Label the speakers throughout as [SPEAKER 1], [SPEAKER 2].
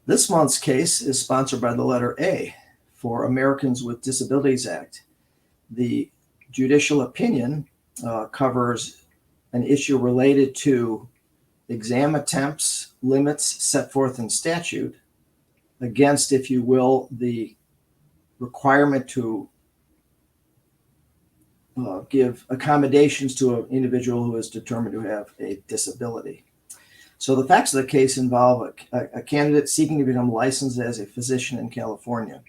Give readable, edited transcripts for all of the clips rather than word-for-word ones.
[SPEAKER 1] This month's case is sponsored by the letter A for Americans with Disabilities Act. The judicial opinion covers an issue related to exam attempts limits set forth in statute against, if you will, the requirement to give accommodations to an individual who is determined to have a disability. So the facts of the case involve a candidate seeking to become licensed as a physician in California.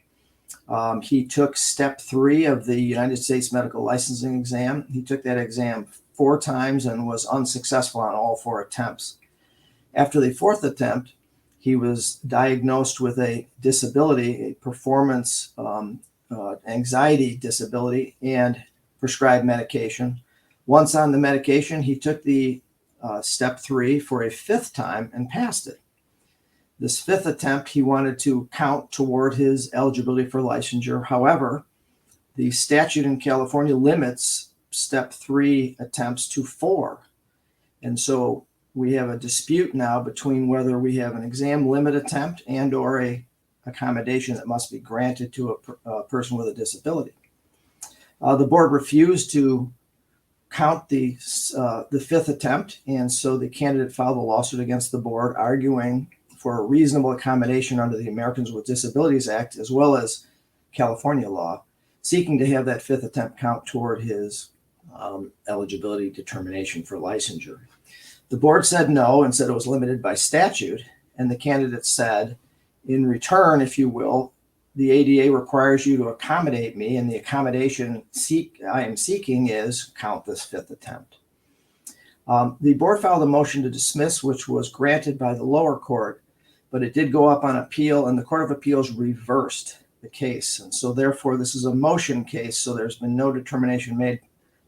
[SPEAKER 1] He took step 3 of the United States medical licensing exam. He took that exam 4 times and was unsuccessful on all 4 attempts. After the 4th attempt, he was diagnosed with a disability, a performance anxiety disability, and prescribed medication. Once on the medication, he took the step 3 for a 5th time and passed it. This 5th attempt, he wanted to count toward his eligibility for licensure. However, the statute in California limits step 3 attempts to 4. And so we have a dispute now between whether we have an exam limit attempt and or a accommodation that must be granted to a person with a disability. The board refused to count the 5th attempt, and so the candidate filed a lawsuit against the board, arguing for a reasonable accommodation under the Americans with Disabilities Act, as well as California law, seeking to have that 5th attempt count toward his eligibility determination for licensure. The board said no and said it was limited by statute, and the candidate said, in return, if you will, the ADA requires you to accommodate me, and the accommodation I am seeking is count this 5th attempt. The board filed a motion to dismiss, which was granted by the lower court, but it did go up on appeal, and the Court of Appeals reversed the case. And so therefore, this is a motion case, so there's been no determination made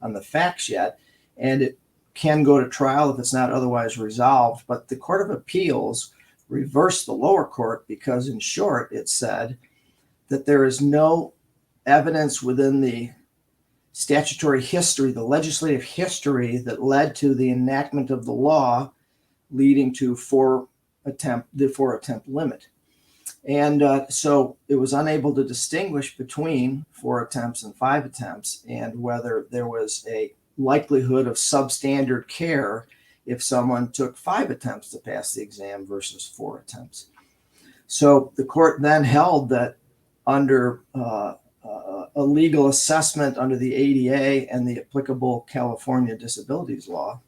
[SPEAKER 1] on the facts yet, and it can go to trial if it's not otherwise resolved. But the Court of Appeals reversed the lower court because, in short, it said that there is no evidence within the statutory history, the legislative history that led to the enactment of the law leading to the 4-attempt limit. And so it was unable to distinguish between 4 attempts and 5 attempts and whether there was a likelihood of substandard care if someone took 5 attempts to pass the exam versus 4 attempts. So the court then held that under a legal assessment under the ADA and the applicable California disabilities law,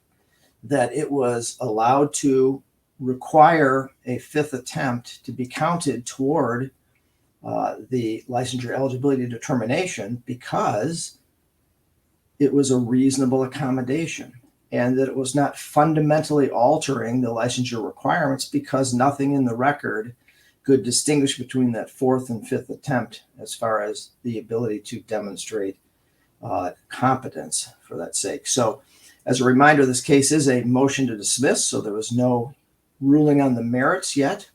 [SPEAKER 1] that it was allowed to require a 5th attempt to be counted toward the licensure eligibility determination because it was a reasonable accommodation, and that it was not fundamentally altering the licensure requirements because nothing in the record could distinguish between that 4th and 5th attempt as far as the ability to demonstrate competence for that sake. So as a reminder, this case is a motion to dismiss, so there was no ruling on the merits yet,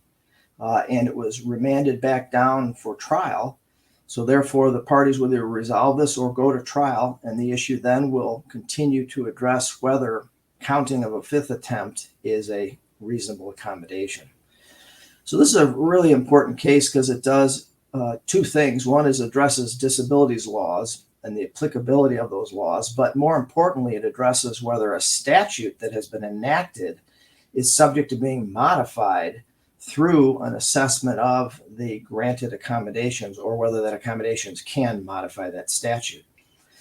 [SPEAKER 1] and it was remanded back down for trial. So therefore, the parties will either resolve this or go to trial, and the issue then will continue to address whether counting of a 5th attempt is a reasonable accommodation. So this is a really important case because it does 2 things. One is addresses disabilities laws and the applicability of those laws, but more importantly, it addresses whether a statute that has been enacted is subject to being modified through an assessment of the granted accommodations or whether that accommodations can modify that statute.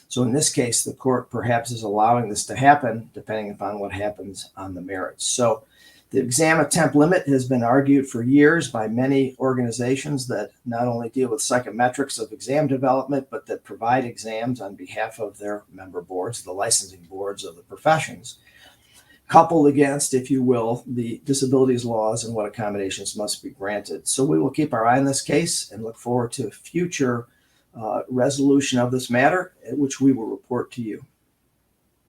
[SPEAKER 1] So in this case, the court perhaps is allowing this to happen depending upon what happens on the merits. So the exam attempt limit has been argued for years by many organizations that not only deal with psychometrics of exam development, but that provide exams on behalf of their member boards, the licensing boards of the professions, coupled against, if you will, the disabilities laws and what accommodations must be granted. So we will keep our eye on this case and look forward to future resolution of this matter, which we will report to you.